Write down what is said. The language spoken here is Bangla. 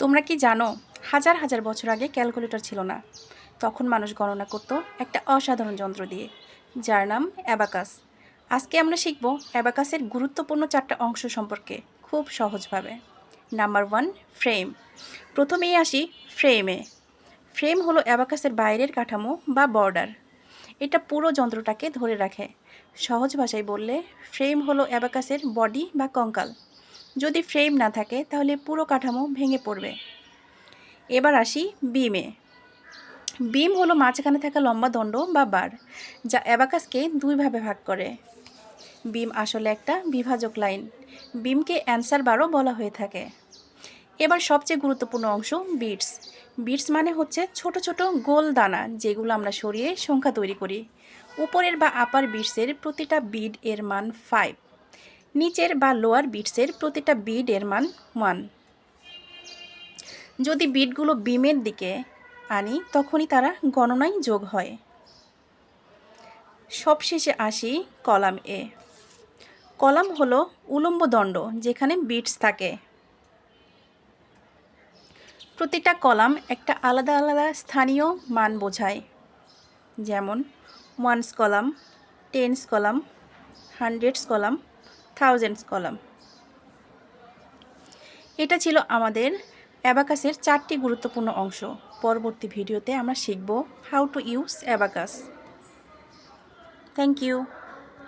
তোমরা কি জানো, হাজার হাজার বছর আগে ক্যালকুলেটর ছিল না। তখন মানুষ গণনা করত একটা অসাধারণ যন্ত্র দিয়ে, যার নাম অ্যাবাকাস। আজকে আমরা শিখব অ্যাবাকাসের গুরুত্বপূর্ণ 4টা অংশ সম্পর্কে খুব সহজভাবে। Number 1, frame. প্রথমেই আসি ফ্রেমে। ফ্রেম হলো অ্যাবাকাসের বাইরের কাঠামো বা বর্ডার। এটা পুরো যন্ত্রটাকে ধরে রাখে। সহজ ভাষায় বললে ফ্রেম হলো অ্যাবাকাসের বডি বা কঙ্কাল। যদি ফ্রেম না থাকে তাহলে পুরো কাঠামো ভেঙে পড়বে। এবার আসি বিমে। বিম হলো মাঝখানে থাকা লম্বা দণ্ড বা বার, যা অ্যাবাকাসকে দুইভাবে ভাগ করে। বিম আসলে একটা বিভাজক লাইন। বিমকে অ্যান্সার বারও বলা হয়ে থাকে। এবার সবচেয়ে গুরুত্বপূর্ণ অংশ বিটস। বিটস মানে হচ্ছে ছোট ছোট গোল দানা, যেগুলো আমরা সরিয়ে সংখ্যা তৈরি করি। উপরের বা আপার বিটসের প্রতিটা বিড এর মান 5, নিচের বা লোয়ার বিটসের প্রতিটা বিড এর মান 1। যদি বিটগুলো বিমের দিকে আনি তখনই তারা গণনায় যোগ হয়। সবশেষে আসি কলাম এ। কলাম হলো উলম্ব দণ্ড, যেখানে বিটস থাকে। প্রতিটা কলাম একটা আলাদা আলাদা স্থানীয় মান বোঝায়, যেমন ones column, tens column, hundreds column, thousands column. এটা ছিল আমাদের অ্যাবাকাসের 4টি গুরুত্বপূর্ণ অংশ। পরবর্তী ভিডিওতে আমরা শিখব how to use abacus. Thank you.